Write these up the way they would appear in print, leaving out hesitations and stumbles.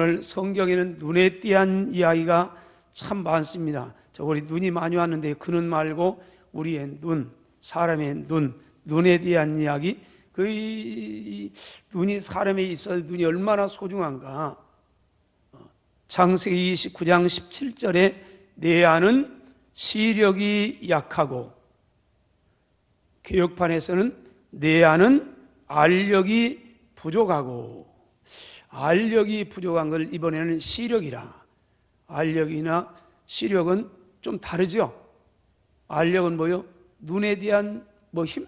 오늘 성경에는 눈에 띄한 이야기가 참 많습니다. 우리 눈이 많이 왔는데 그 눈 말고 우리의 눈, 사람의 눈에 대한 이야기. 눈이 사람에 있어 눈이 얼마나 소중한가. 창세기 29장 17절에 내 안은 시력이 약하고, 개역판에서는 내 안은 알력이 부족하고, 알력이 부족한 걸 이번에는 시력이라. 알력이나 시력은 좀 다르죠. 알력은 뭐요? 눈에 대한 힘?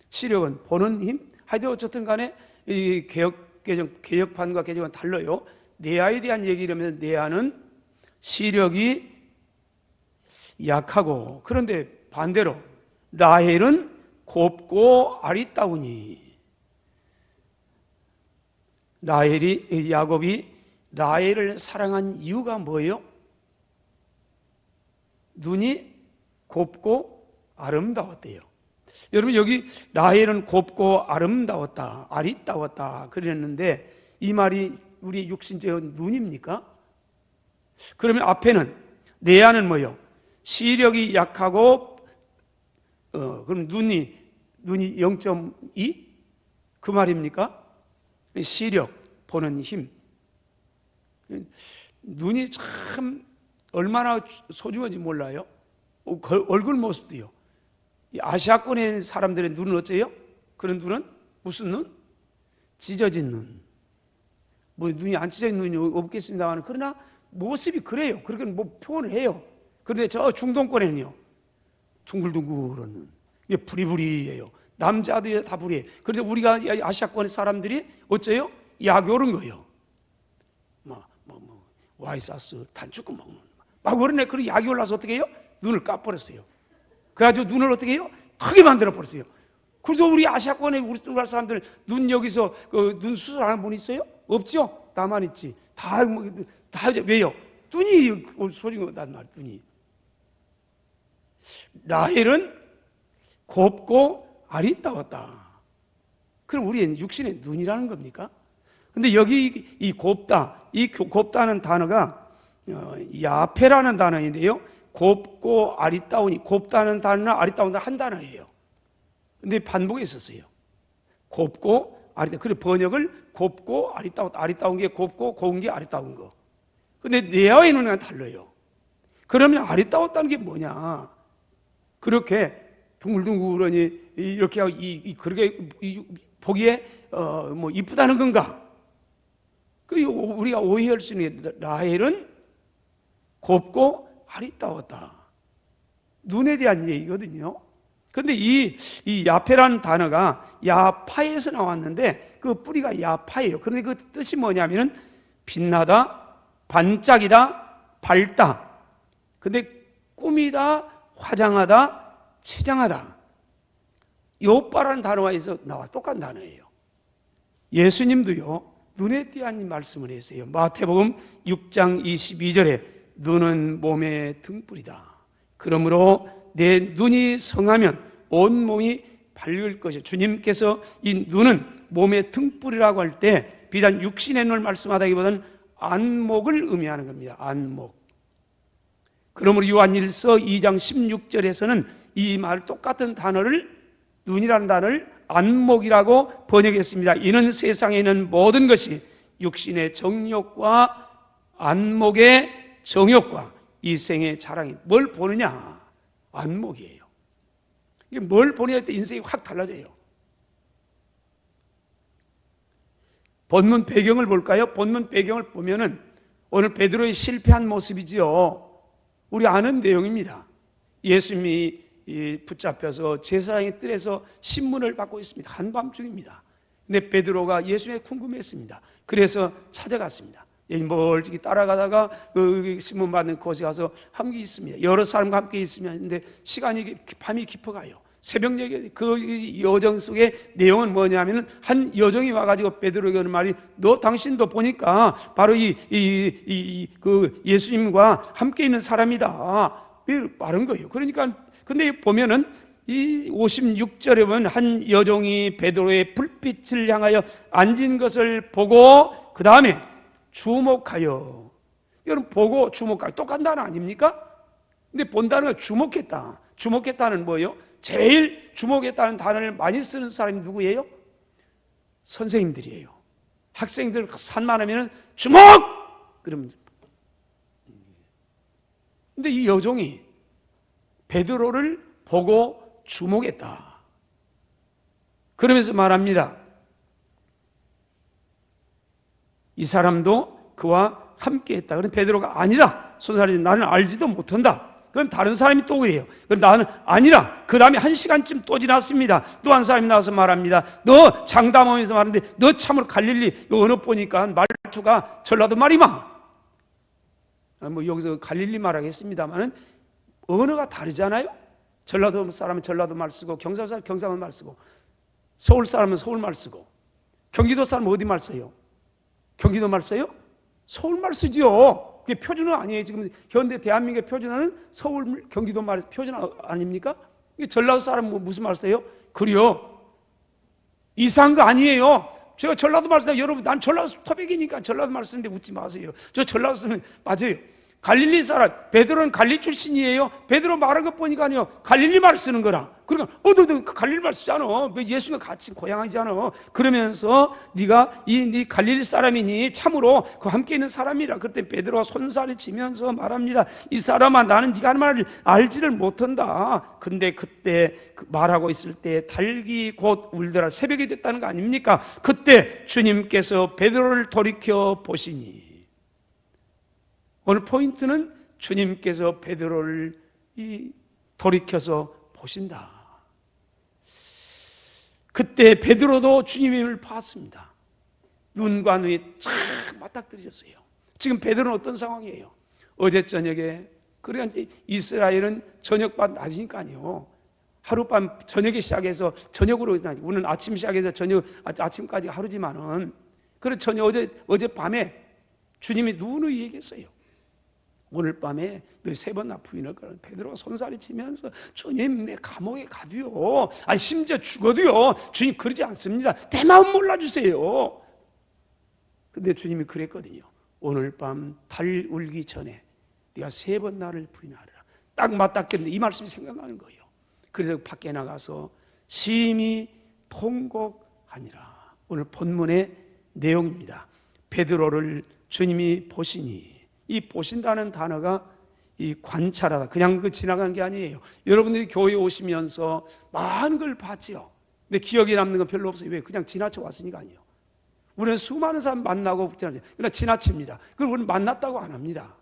시력은 보는 힘? 하여튼 어쨌든 간에 이 개혁판과 개정은 달라요. 내 아이에 대한 얘기를 하면 내 아는 시력이 약하고, 그런데 반대로 라헬은 곱고 아리따우니. 야곱이 라헬을 사랑한 이유가 뭐예요? 눈이 곱고 아름다웠대요. 여러분, 여기 라헬은 곱고 아름다웠다, 아리따웠다 그랬는데 이 말이 우리 육신적 눈입니까? 그러면 앞에는 내 안은 뭐예요? 시력이 약하고, 그럼 눈이 0.2? 그 말입니까? 시력, 보는 힘. 눈이 참 얼마나 소중한지 몰라요. 얼굴 모습도요. 아시아권의 사람들의 눈은 어째요? 그런 눈은 무슨 눈? 찢어진 눈. 뭐 눈이 안 찢어진 눈이 없겠습니다만, 그러나 모습이 그래요. 그렇게 표현을 해요. 그런데 저 중동권에는요, 둥글둥글한 눈, 이게 부리부리해요. 남자도 다 부리해요. 그래서 우리가 아시아권의 사람들이 어째요? 약효른 거예요. 와이사스 단축금 먹는 막 그러네. 그런 약이 올라서 어떻게 해요? 눈을 까버렸어요. 그래가지고 눈을 어떻게 해요? 크게 만들어 버렸어요. 그래서 우리 아시아권에 우리나라 사람들 눈 여기서 눈 수술하는 분 있어요? 없죠? 나만 있지. 다 왜요? 눈이 소리가 난 말. 눈이. 라헬은 곱고 아리따웠다. 그럼 우리의 육신의 눈이라는 겁니까? 근데 여기 이 곱다는 단어가 야페라는 단어인데요. 곱고 아리따우니, 곱다는 단어나 아리따운 단어 한 단어예요. 근데 반복에 있었어요. 곱고 아리따. 그래 번역을 곱고 아리따웠다. 아리따운 게 곱고 고운 게 아리따운 거. 근데 레아의 눈은 달라요. 그러면 아리따웠다는 게 뭐냐? 그렇게 둥글둥글하니 이렇게 하고 그렇게 보기에 이쁘다는 건가? 그리고 우리가 오해할 수 있는 게 라헬은 곱고 아리따웠다. 눈에 대한 얘기거든요. 근데 이 야페라는 단어가 야파에서 나왔는데 그 뿌리가 야파예요. 그런데 그 뜻이 뭐냐면은 빛나다, 반짝이다, 밝다. 근데 꾸미다, 화장하다, 치장하다. 요빠라는 단어에서 나와 똑같은 단어예요. 예수님도요, 눈에 띄한 말씀을 했어요. 마태복음 6장 22절에 눈은 몸의 등불이다. 그러므로 내 눈이 성하면 온 몸이 밝을 것이다. 주님께서 이 눈은 몸의 등불이라고 할 때 비단 육신의 눈을 말씀하다기보다는 안목을 의미하는 겁니다. 안목. 그러므로 요한일서 2장 16절에서는 이 말 똑같은 단어를, 눈이라는 단어를 안목이라고 번역했습니다. 이는 세상에 있는 모든 것이 육신의 정욕과 안목의 정욕과 이생의 자랑이. 뭘 보느냐? 안목이에요. 이게 뭘 보느냐에 따라 인생이 확 달라져요. 본문 배경을 볼까요? 본문 배경을 보면은 오늘 베드로의 실패한 모습이지요. 우리 아는 내용입니다. 예수님이 붙잡혀서 제사장의 뜰에서 신문을 받고 있습니다. 한밤중입니다. 근데 베드로가 예수님이 궁금했습니다. 그래서 찾아갔습니다. 멀찍이 따라가다가 그 신문 받는 곳에 가서 함께 있습니다. 여러 사람과 함께 있으면 밤이 깊어가요. 새벽녘에 그 여정 속의 내용은 뭐냐면은 한 여정이 와가지고 베드로에게 하는 말이, 너 당신도 보니까 바로 그 예수님과 함께 있는 사람이다. 말한 거예요. 그러니까 근데 보면은 이 56절에 보면 한 여종이 베드로의 불빛을 향하여 앉은 것을 보고 그 다음에 주목하여. 여러분, 보고 주목하여 똑같은 단어 아닙니까? 근데 본다는 건 주목했다. 주목했다는 뭐예요? 제일 주목했다는 단어를 많이 쓰는 사람이 누구예요? 선생님들이에요. 학생들 산만하면 주목! 그러면. 근데 이 여종이 베드로를 보고 주목했다. 그러면서 말합니다. 이 사람도 그와 함께 했다. 그럼 베드로가 아니다. 손살이 나는 알지도 못한다. 그럼 다른 사람이 또 그래요. 그럼 나는 아니라. 그 다음에 1시간쯤 또 지났습니다. 또 한 사람이 나와서 말합니다. 너 장담하면서 말하는데 너 참으로 갈릴리 언어 보니까 말투가 전라도 말이마. 뭐 여기서 갈릴리 말하겠습니다만은 언어가 다르잖아요. 전라도 사람은 전라도 말 쓰고 경상도 사람은 경상도 말 쓰고 서울 사람은 서울 말 쓰고 경기도 사람은 어디 말 써요? 경기도 말 써요? 서울 말 쓰지요. 그게 표준어 아니에요. 지금 현대 대한민국의 표준어는 서울, 경기도 말 표준어 아닙니까? 전라도 사람은 무슨 말 써요? 그래요. 이상한 거 아니에요. 제가 전라도 말 쓰다 여러분, 난 전라도 토백이니까 전라도 말 쓰는데 웃지 마세요. 저 전라도 쓰면 맞아요. 갈릴리 사람, 베드로는 갈릴리 출신이에요. 베드로 말한 것 보니까 아니요, 갈릴리 말 쓰는 거라. 그러니까 너도 갈릴리 말 쓰잖아. 예수가 같이 고향이잖아. 그러면서 네가 네 갈릴리 사람이니 참으로 그 함께 있는 사람이라. 그때 베드로가 손살을 치면서 말합니다. 이 사람아, 나는 네가 하는 말을 알지를 못한다. 근데 그때 말하고 있을 때 달기 곧 울더라. 새벽이 됐다는 거 아닙니까? 그때 주님께서 베드로를 돌이켜 보시니, 오늘 포인트는 주님께서 베드로를 돌이켜서 보신다. 그때 베드로도 주님을 봤습니다. 눈과 눈이 쫙 맞닥뜨렸어요. 지금 베드로는 어떤 상황이에요? 어제 저녁에, 그러니까 이스라엘은 저녁밥 낮이니까요. 하룻밤 저녁에 시작해서 저녁으로, 우리는 아침 시작해서 저녁, 아침까지 하루지만은, 그래 저녁 어젯밤에 주님이 누누이 얘기했어요. 오늘 밤에 너 3번 나 부인할 거라. 베드로가 손살이 치면서 주님, 내 감옥에 가도요, 아니 심지어 죽어도요, 주님 그러지 않습니다. 내 마음 몰라주세요. 근데 주님이 그랬거든요. 오늘 밤 달 울기 전에 네가 3번 나를 부인하라. 딱 맞닥쳤는데 이 말씀이 생각나는 거예요. 그래서 밖에 나가서 심히 통곡하니라. 오늘 본문의 내용입니다. 베드로를 주님이 보시니, 이 보신다는 단어가 이 관찰하다, 그냥 그 지나간 게 아니에요. 여러분들이 교회에 오시면서 많은 걸 봤지요. 근데 기억에 남는 건 별로 없어요. 왜? 그냥 지나쳐 왔으니까 아니에요. 우리는 수많은 사람 만나고 그냥 지나칩니다. 그걸 우리는 만났다고 안 합니다.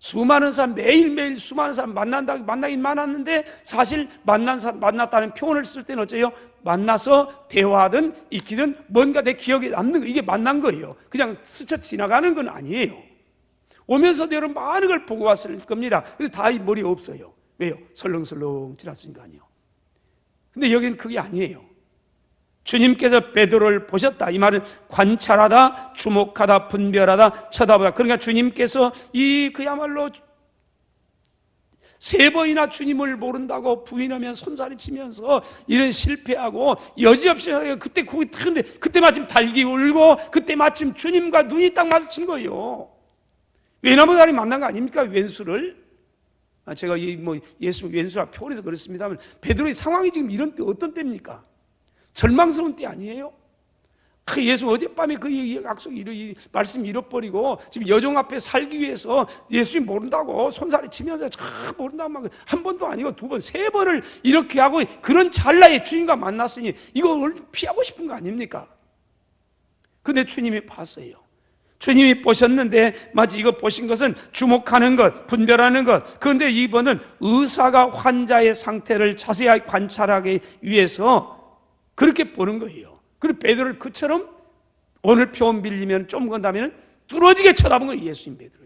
수많은 사람, 매일매일 수많은 사람 만나긴 만났는데 사실 만났다는 표현을 쓸 때는 어째요? 만나서 대화하든 익히든 뭔가 내 기억에 남는 거, 이게 만난 거예요. 그냥 스쳐 지나가는 건 아니에요. 오면서도 여러분 많은 걸 보고 왔을 겁니다. 근데 다 이 머리에 없어요. 왜요? 설렁설렁 지났으니까 아니요. 근데 여기는 그게 아니에요. 주님께서 베드로를 보셨다. 이 말은 관찰하다, 주목하다, 분별하다, 쳐다보다. 그러니까 주님께서 그야말로 3번이나 주님을 모른다고 부인하면 손살이 치면서 이런 실패하고 여지없이 그때 거기 트는데 그때 마침 달기 울고 그때 마침 주님과 눈이 딱 마주친 거예요. 외나무다리 만난 거 아닙니까? 왼수를. 제가 예수 왼수라 표현해서 그렇습니다만, 베드로의 상황이 지금 이런 때 어떤 때입니까? 절망스러운 때 아니에요? 예수 어젯밤에 그 약속, 이 말씀 잃어버리고 지금 여종 앞에 살기 위해서 예수님 모른다고 손살이 치면서 모른다고 막 한 번도 아니고 2번, 3번을 이렇게 하고 그런 찰나에 주님과 만났으니 이거 피하고 싶은 거 아닙니까? 근데 주님이 봤어요. 주님이 보셨는데, 마치 이거 보신 것은 주목하는 것, 분별하는 것. 그런데 이번은 의사가 환자의 상태를 자세히 관찰하기 위해서 그렇게 보는 거예요. 그리고 베드로를 그처럼 오늘 표현 빌리면 좀 건다면 뚫어지게 쳐다본 거예요. 예수님 베드로.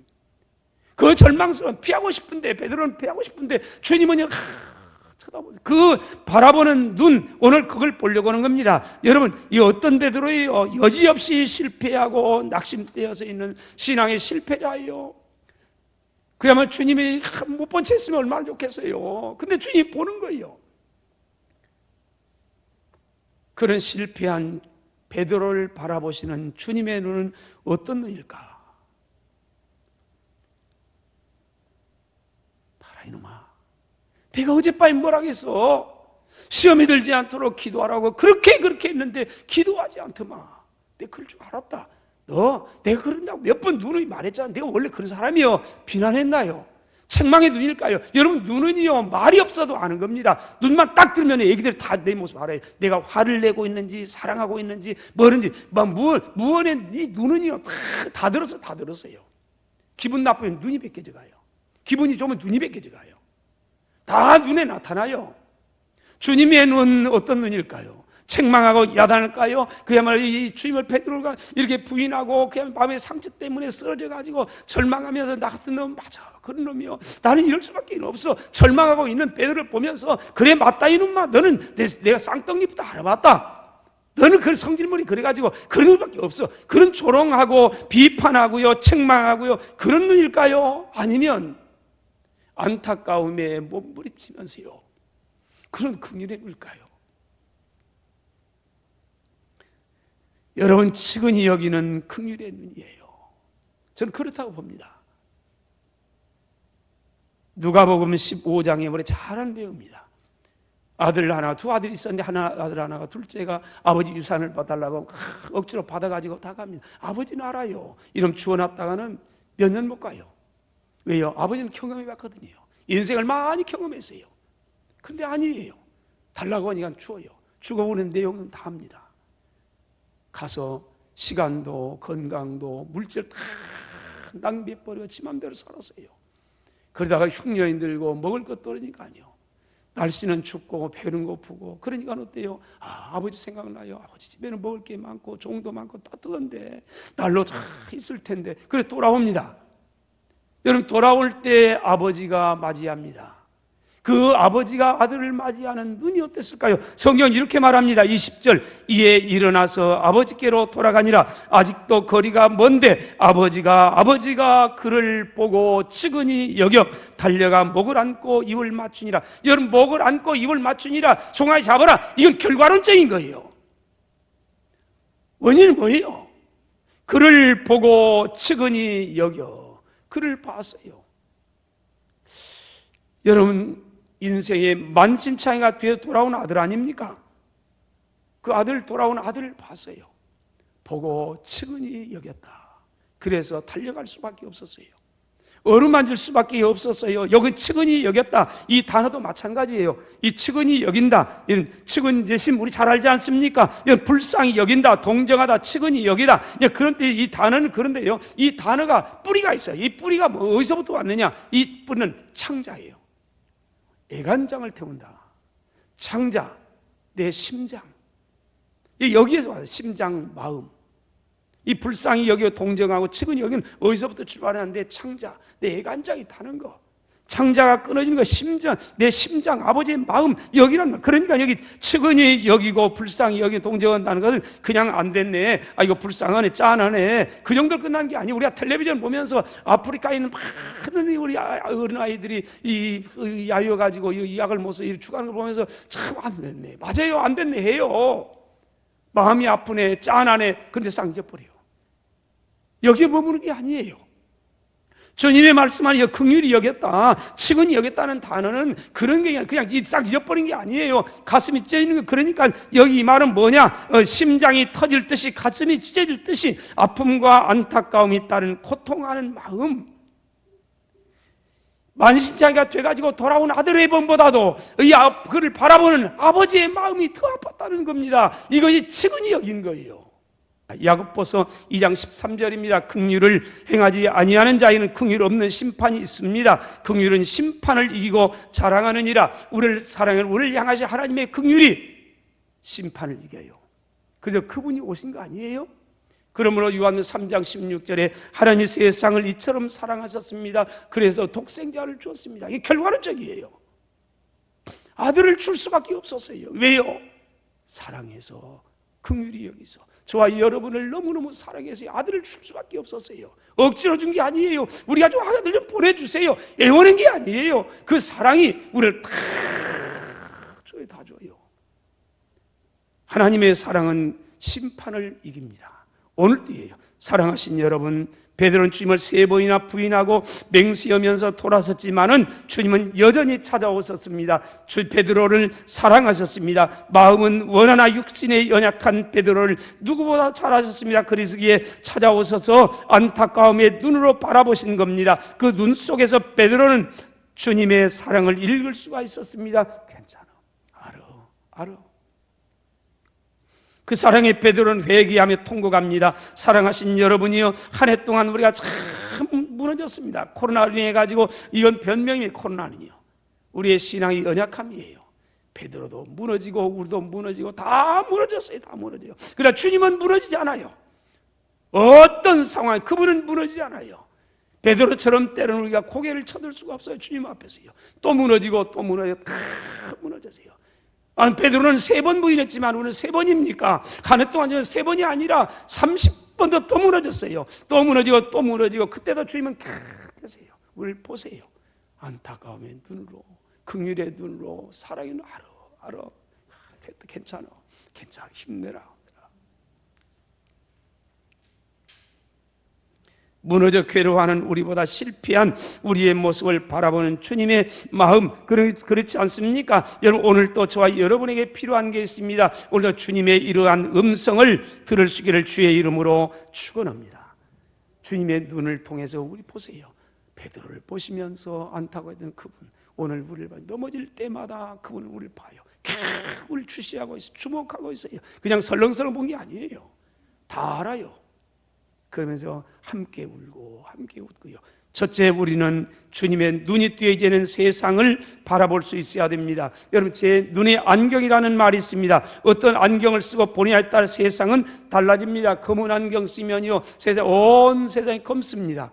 그 절망스러운, 피하고 싶은데, 베드로는 피하고 싶은데 주님은 쳐다보세요. 그 바라보는 눈, 오늘 그걸 보려고 하는 겁니다. 여러분, 이 어떤 베드로예요? 여지없이 실패하고 낙심되어서 있는 신앙의 실패자예요. 그야말로 주님이 못 본 채 했으면 얼마나 좋겠어요. 근데 주님이 보는 거예요. 그런 실패한 베드로를 바라보시는 주님의 눈은 어떤 눈일까? 봐라 이놈아, 내가 어젯밤에 뭐라겠어? 시험에 들지 않도록 기도하라고 그렇게 했는데 기도하지 않더만. 내가 그럴 줄 알았다. 내가 그런다고 몇 번 누누이 말했잖아. 내가 원래 그런 사람이요. 비난했나요? 책망의 눈일까요? 여러분, 눈은요 말이 없어도 아는 겁니다. 눈만 딱 들면 애기들이 다 내 모습 알아요. 내가 화를 내고 있는지 사랑하고 있는지 뭐든지 무언에 네 눈은요 다 들었어요. 기분 나쁘면 눈이 벗겨져 가요. 기분이 좋으면 눈이 벗겨져 가요. 다 눈에 나타나요. 주님의 눈 어떤 눈일까요? 책망하고 야단할까요? 그야말로 이 주님을 베드로가 이렇게 부인하고 그냥 마음의 상처 때문에 쓰러져 가지고 절망하면서 나 같은 놈 맞아, 그런 놈이요, 나는 이럴 수밖에 없어, 절망하고 있는 베드로를 보면서 그래 맞다 이놈아, 너는 내가 쌍떡잎부터 알아봤다, 너는 그 성질머리 그래가지고 그런 눈밖에 없어, 그런 조롱하고 비판하고요 책망하고요 그런 눈일까요? 아니면 안타까움에 몸부림치면서요 그런 긍휼의 눈일까요? 여러분, 측은히 여기는 긍휼의 눈이에요. 저는 그렇다고 봅니다. 누가복음 15장에 우리 잘한 내용입니다. 아들 하나, 두 아들이 있었는데 아들 하나가 둘째가 아버지 유산을 봐달라고 억지로 받아가지고 다 갑니다. 아버지는 알아요. 이름 주워놨다가는 몇 년 못 가요. 왜요? 아버지는 경험해봤거든요. 인생을 많이 경험했어요. 근데 아니에요. 달라고 하니까 주어요. 죽어오는 내용은 다 합니다. 가서 시간도 건강도 물질 다 낭비해버리고 지 맘대로 살았어요. 그러다가 흉년이 들고 먹을 것도 그러니까요. 날씨는 춥고 배는 고프고 그러니까 어때요? 아버지 생각나요. 아버지 집에는 먹을 게 많고 종도 많고 따뜻한데 날로 잘 있을 텐데. 그래 돌아옵니다. 여러분, 돌아올 때 아버지가 맞이합니다. 그 아버지가 아들을 맞이하는 눈이 어땠을까요? 성경은 이렇게 말합니다. 20절, 이에 일어나서 아버지께로 돌아가니라. 아직도 거리가 먼데 아버지가 그를 보고 측은히 여겨 달려가 목을 안고 입을 맞추니라. 여러분, 목을 안고 입을 맞추니라, 송아지 잡아라, 이건 결과론적인 거예요. 원인은 뭐예요? 그를 보고 측은히 여겨, 그를 봤어요. 여러분, 인생의 만신창이가 되어 돌아온 아들 아닙니까? 그 아들, 돌아온 아들을 봤어요. 보고 측은히 여겼다. 그래서 달려갈 수밖에 없었어요. 어루만질 수밖에 없었어요. 여기 측은히 여겼다, 이 단어도 마찬가지예요. 이 측은히 여긴다, 이런 측은재심 우리 잘 알지 않습니까? 이런 불쌍히 여긴다, 동정하다, 측은히 여기다. 그런데 이 단어는 그런데요, 이 단어가 뿌리가 있어요. 이 뿌리가 어디서부터 왔느냐? 이 뿌리는 창자예요. 애간장을 태운다. 창자, 내 심장. 여기에서 와요. 심장, 마음. 이 불쌍히 여기고 동정하고 측은히 여기는 어디서부터 출발하는데 창자, 내 애간장이 타는 거. 창자가 끊어지는 거, 심장, 내 심장, 아버지의 마음, 여기란 말. 그러니까 여기 측은히 여기고 불쌍히 여기 동정한다는 것은 그냥 안 됐네, 이거 불쌍하네, 짠하네, 그 정도로 끝나는 게 아니에요. 우리가 텔레비전 보면서 아프리카에 있는 많은 우리 어린아이들이 이 야유가지고 이 약을 먹어서 죽어가는 걸 보면서 참 안 됐네, 맞아요, 안 됐네 해요. 마음이 아프네, 짠하네, 그런데 쌍져버려요. 여기에 머무는 게 아니에요. 주님의 말씀하니 긍휼히 여겼다, 측은히 여겼다는 단어는 그런 게 그냥 싹 잊어버린 게 아니에요. 가슴이 찢어지는 거. 그러니까 여기 이 말은 뭐냐? 심장이 터질 듯이, 가슴이 찢어질 듯이 아픔과 안타까움이 따른 고통하는 마음. 만신창이가 돼가지고 돌아온 아들의 번보다도 그를 바라보는 아버지의 마음이 더 아팠다는 겁니다. 이것이 측은히 여긴 거예요. 야고보서 2장 13절입니다. 긍휼을 행하지 아니하는 자에는 긍휼 없는 심판이 있습니다. 긍휼은 심판을 이기고 자랑하느니라. 우리를 사랑하는, 우리를 향하신 하나님의 긍휼이 심판을 이겨요. 그래서 그분이 오신 거 아니에요? 그러므로 요한 3장 16절에 하나님이 세상을 이처럼 사랑하셨습니다. 그래서 독생자를 주었습니다. 이게 결과론적이에요. 아들을 줄 수밖에 없었어요. 왜요? 사랑해서, 긍휼히 여기서. 저와 여러분을 너무너무 사랑해서 아들을 줄 수밖에 없었어요. 억지로 준 게 아니에요. 우리가 좀 아들 좀 보내주세요, 애원한 게 아니에요. 그 사랑이 우리를 다 줘요. 하나님의 사랑은 심판을 이깁니다. 오늘도예요. 사랑하신 여러분, 베드로는 주님을 3번이나 부인하고 맹세하면서 돌아섰지만은 주님은 여전히 찾아오셨습니다. 베드로를 사랑하셨습니다. 마음은 원하나 육신에 연약한 베드로를 누구보다 잘 아셨습니다. 그리스기에 찾아오셔서 안타까움의 눈으로 바라보신 겁니다. 그 눈 속에서 베드로는 주님의 사랑을 읽을 수가 있었습니다. 괜찮아, 알아. 그 사랑의 베드로는 회개하며 통곡합니다. 사랑하신 여러분이요, 한 해 동안 우리가 참 무너졌습니다. 코로나로 인해 가지고, 이건 변명이 코로나는요, 우리의 신앙이 연약함이에요. 베드로도 무너지고 우리도 무너지고 다 무너졌어요. 다 무너져요. 그러나 주님은 무너지지 않아요. 어떤 상황, 그분은 무너지지 않아요. 베드로처럼 때로는 우리가 고개를 쳐들 수가 없어요. 주님 앞에서요. 또 무너지고 또 무너지고 다 무너졌어요. 베드로는 3번 부인했지만 우리는 3번입니까? 한 해 동안 3번이 아니라 30번도 더 무너졌어요. 또 무너지고 또 무너지고, 그때도 주님은 계세요. 우리를 보세요. 안타까움의 눈으로, 긍휼의 눈으로, 사랑의 눈으로, 알아. 괜찮아, 힘내라. 무너져 괴로워하는 우리보다 실패한 우리의 모습을 바라보는 주님의 마음, 그렇지 않습니까? 여러분, 오늘 또 저와 여러분에게 필요한 게 있습니다. 오늘도 주님의 이러한 음성을 들을 수 있기를 주의 이름으로 축원합니다. 주님의 눈을 통해서 우리 보세요. 베드로를 보시면서 안타까워했던 그분, 오늘 우리를 봐요. 넘어질 때마다 그분은 우리를 봐요. 우리를 주시하고 있어요. 주목하고 있어요. 그냥 설렁설렁 본 게 아니에요. 다 알아요. 그러면서 함께 울고 함께 웃고요. 첫째, 우리는 주님의 눈이 뜨여지는 세상을 바라볼 수 있어야 됩니다. 여러분, 제 눈에 안경이라는 말이 있습니다. 어떤 안경을 쓰고 보느냐에 따라 세상은 달라집니다. 검은 안경 쓰면요, 온 세상이 검습니다.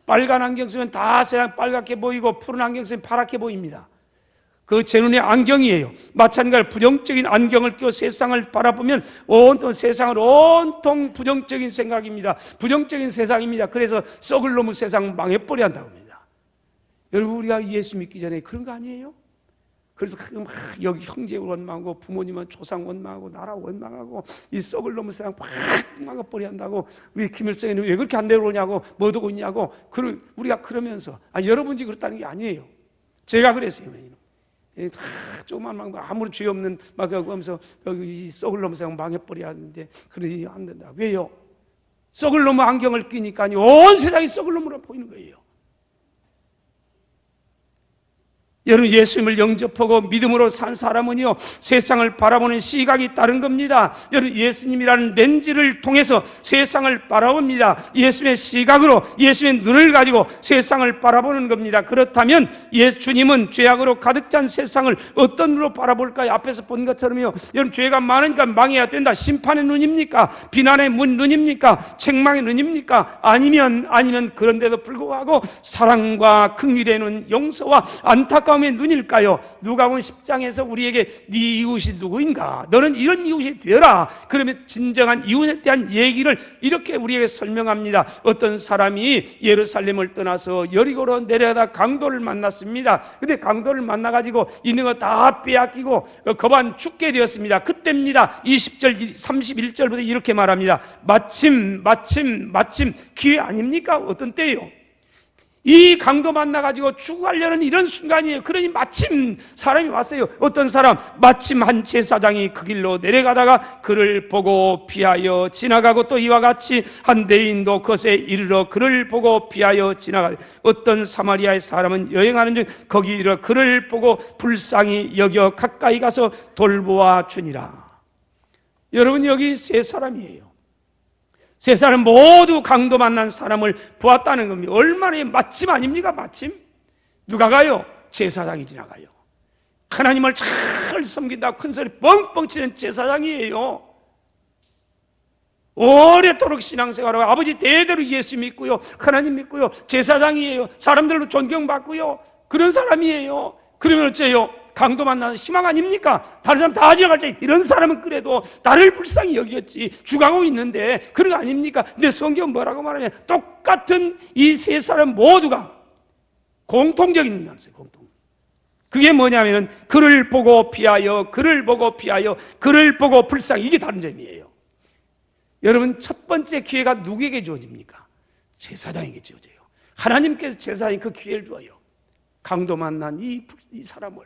빨간 안경 쓰면 다 세상 빨갛게 보이고, 푸른 안경 쓰면 파랗게 보입니다. 그 제 눈의 안경이에요. 마찬가지로 부정적인 안경을 끼고 세상을 바라보면 온통 세상은 온통 부정적인 생각입니다. 부정적인 세상입니다. 그래서 썩을 놈의 세상 망해버려 한다고 합니다. 여러분, 우리가 예수 믿기 전에 그런 거 아니에요? 그래서 막 여기 형제 원망하고 부모님은 조상 원망하고 나라 원망하고 이 썩을 놈의 세상 막 망해버려 한다고, 왜 김일성이는 왜 그렇게 안 되느냐고, 뭐 두고 있냐고, 우리가 그러면서, 여러분이 그렇다는 게 아니에요. 제가 그랬어요. 다 조금만 아무런 죄 없는 막 하면서 여기 이 썩을 놈의 세상 망해버려야 하는데 그러니 안 된다. 왜요? 썩을 놈의 안경을 끼니까 온 세상이 썩을 놈으로 보이는 거예요. 여러분, 예수님을 영접하고 믿음으로 산 사람은요, 세상을 바라보는 시각이 다른 겁니다. 여러분, 예수님이라는 렌즈를 통해서 세상을 바라봅니다. 예수님의 시각으로, 예수님의 눈을 가지고 세상을 바라보는 겁니다. 그렇다면 예수님은 죄악으로 가득 찬 세상을 어떤 눈으로 바라볼까요? 앞에서 본 것처럼요, 여러분, 죄가 많으니까 망해야 된다. 심판의 눈입니까? 비난의 눈입니까? 책망의 눈입니까? 아니면 그런데도 불구하고 사랑과 긍휼의 눈, 용서와 안타까움의 눈일까요? 누가복음 10장에서 우리에게 네 이웃이 누구인가? 너는 이런 이웃이 되어라. 그러면 진정한 이웃에 대한 얘기를 이렇게 우리에게 설명합니다. 어떤 사람이 예루살렘을 떠나서 여리고로 내려가다 강도를 만났습니다. 근데 강도를 만나가지고 있는 거 다 빼앗기고 거반 죽게 되었습니다. 그때입니다. 20절 31절부터 이렇게 말합니다. 마침 기회 아닙니까? 어떤 때요? 이 강도 만나가지고 죽어가려는 이런 순간이에요. 그러니 마침 사람이 왔어요. 어떤 사람, 마침 한 제사장이 그 길로 내려가다가 그를 보고 피하여 지나가고, 또 이와 같이 한 대인도 그것에 이르러 그를 보고 피하여 지나가요. 어떤 사마리아의 사람은 여행하는 중 거기 이르러 그를 보고 불쌍히 여겨 가까이 가서 돌보아 주니라. 여러분, 여기 세 사람이에요. 세 사람 모두 강도 만난 사람을 보았다는 겁니다. 얼마나 마침 아닙니까? 마침? 누가 가요? 제사장이 지나가요. 하나님을 잘 섬긴다고 큰소리 뻥뻥 치는 제사장이에요. 오래도록 신앙생활하고 아버지 대대로 예수 믿고요, 하나님 믿고요, 제사장이에요. 사람들로 존경받고요, 그런 사람이에요. 그러면 어째요? 강도 만나는 희망 아닙니까? 다른 사람 다 지나갈 때 이런 사람은 그래도 나를 불쌍히 여겼지, 죽어가고 있는데 그런 거 아닙니까? 근데 성경은 뭐라고 말하냐면 똑같은 이 세 사람 모두가 공통적인 단어예요. 그게 뭐냐면 그를 보고 피하여, 그를 보고 피하여, 그를 보고 불쌍히, 이게 다른 점이에요. 여러분, 첫 번째 기회가 누구에게 주어집니까? 제사장에게 주어져요. 하나님께서 제사장에 그 기회를 주어요. 강도 만난 이 사람을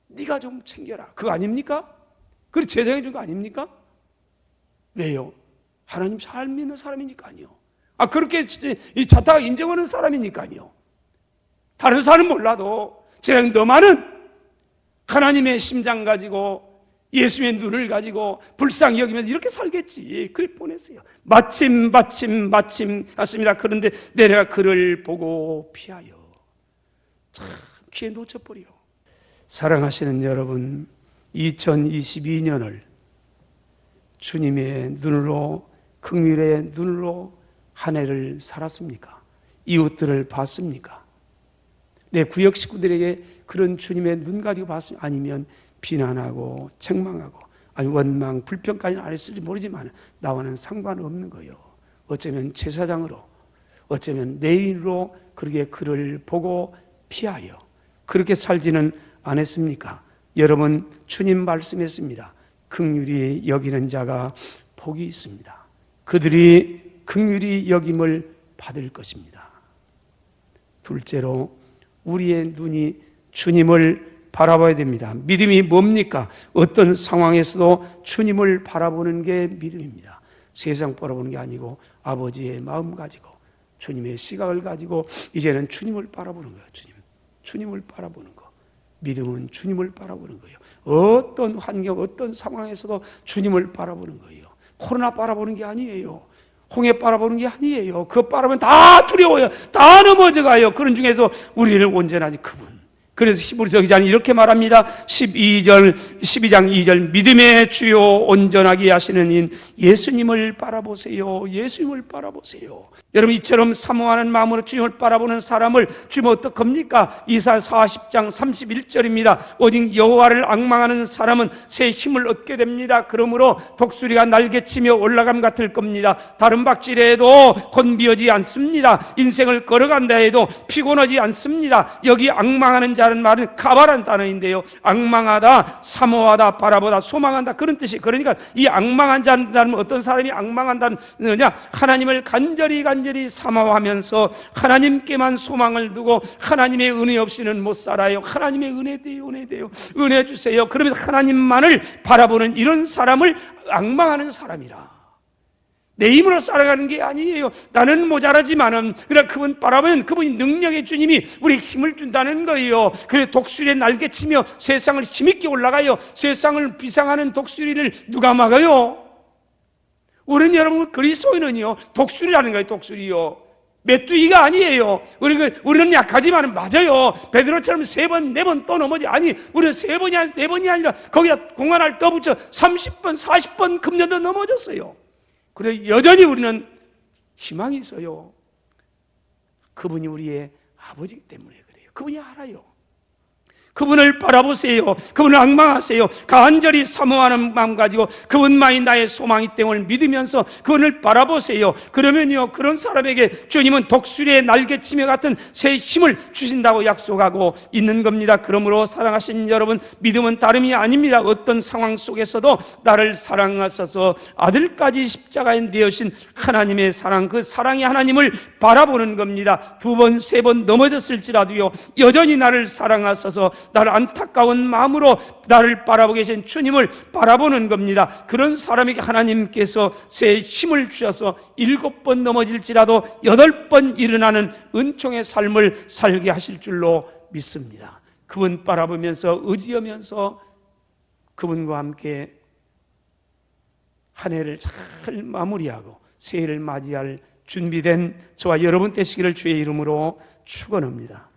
네가 좀 챙겨라. 그거 아닙니까? 그걸 제사장이 준 거 아닙니까? 왜요? 하나님 잘 믿는 사람이니까요. 그렇게 이 자타가 인정하는 사람이니까요. 다른 사람은 몰라도 제사장 너만은 하나님의 심장 가지고 예수의 눈을 가지고 불쌍히 여기면서 이렇게 살겠지. 그래 보냈어요. 마침 왔습니다. 그런데 내가 그를 보고 피하여. 참 기회 놓쳐버려. 사랑하시는 여러분, 2022년을 주님의 눈으로, 긍휼의 눈으로 한 해를 살았습니까? 이웃들을 봤습니까? 내 구역 식구들에게 그런 주님의 눈 가지고 봤습니까? 아니면 비난하고 책망하고, 아니 원망, 불평까지는 안 했을지 모르지만 나와는 상관없는 거예요. 어쩌면 제사장으로, 어쩌면 레위인으로 그렇게 그를 보고 피하여 그렇게 살지는 않았습니까? 여러분, 주님 말씀했습니다. 긍휼히 여기는 자가 복이 있습니다. 그들이 긍휼히 여김을 받을 것입니다. 둘째로, 우리의 눈이 주님을 바라봐야 됩니다. 믿음이 뭡니까? 어떤 상황에서도 주님을 바라보는 게 믿음입니다. 세상 바라보는 게 아니고 아버지의 마음 가지고, 주님의 시각을 가지고 이제는 주님을 바라보는 거예요. 주님을 바라보는 거. 믿음은 주님을 바라보는 거예요. 어떤 환경, 어떤 상황에서도 주님을 바라보는 거예요. 코로나 바라보는 게 아니에요. 홍해 바라보는 게 아니에요. 그거 바라보면 다 두려워요. 다 넘어져가요. 그런 중에서 우리를 온전하니 그분. 그래서 히브리서 기자는 이렇게 말합니다. 12장 2절, 믿음의 주요 온전하게 하시는 인 예수님을 바라보세요. 예수님을 바라보세요. 여러분, 이처럼 사모하는 마음으로 주님을 바라보는 사람을 주님 어떡합니까? 이사야 40장 31절입니다. 오직 여호와를 앙망하는 사람은 새 힘을 얻게 됩니다. 그러므로 독수리가 날개치며 올라감 같을 겁니다. 다른 박질해도 곤비하지 않습니다. 인생을 걸어간다 해도 피곤하지 않습니다. 여기 앙망하는 자는 말은 가발한 단어인데요, 앙망하다, 사모하다, 바라보다, 소망한다, 그런 뜻이. 그러니까 이 앙망한 자는 어떤 사람이 앙망한다는 거냐? 하나님을 간절히 사모하면서 하나님께만 소망을 두고 하나님의 은혜 없이는 못 살아요. 하나님의 은혜 돼요. 은혜 주세요. 그러면서 하나님만을 바라보는 이런 사람을 앙망하는 사람이라. 내 힘으로 살아가는 게 아니에요. 나는 모자라지만은 그러나 그분 바라보면 그분이 능력의 주님이 우리 힘을 준다는 거예요. 그래 독수리에 날개치며 세상을 힘있게 올라가요. 세상을 비상하는 독수리를 누가 막아요? 우리는, 여러분, 그리스도인은요 독수리라는 거예요. 독수리요, 메뚜기가 아니에요. 우리는 약하지만 맞아요. 베드로처럼 3번, 4번 또 넘어지. 아니, 우리는 3번이 아니라 4번이 아니라 거기다 공 하나를 떠붙여 30번, 40번 금년도 넘어졌어요. 그래 여전히 우리는 희망이 있어요. 그분이 우리의 아버지이기 때문에 그래요. 그분이 알아요. 그분을 바라보세요. 그분을 앙망하세요. 간절히 사모하는 마음 가지고 그분만이 나의 소망이 됨을 믿으면서 그분을 바라보세요. 그러면요, 그런 사람에게 주님은 독수리의 날개치며 같은 새 힘을 주신다고 약속하고 있는 겁니다. 그러므로 사랑하신 여러분, 믿음은 다름이 아닙니다. 어떤 상황 속에서도 나를 사랑하셔서 아들까지 십자가에 내어신 하나님의 사랑, 그 사랑의 하나님을 바라보는 겁니다. 2번, 3번 넘어졌을지라도요, 여전히 나를 사랑하셔서 나를 안타까운 마음으로 나를 바라보고 계신 주님을 바라보는 겁니다. 그런 사람에게 하나님께서 새 힘을 주셔서 7번 넘어질지라도 8번 일어나는 은총의 삶을 살게 하실 줄로 믿습니다. 그분 바라보면서 의지하면서 그분과 함께 한 해를 잘 마무리하고 새해를 맞이할 준비된 저와 여러분 되시기를 주의 이름으로 축원합니다.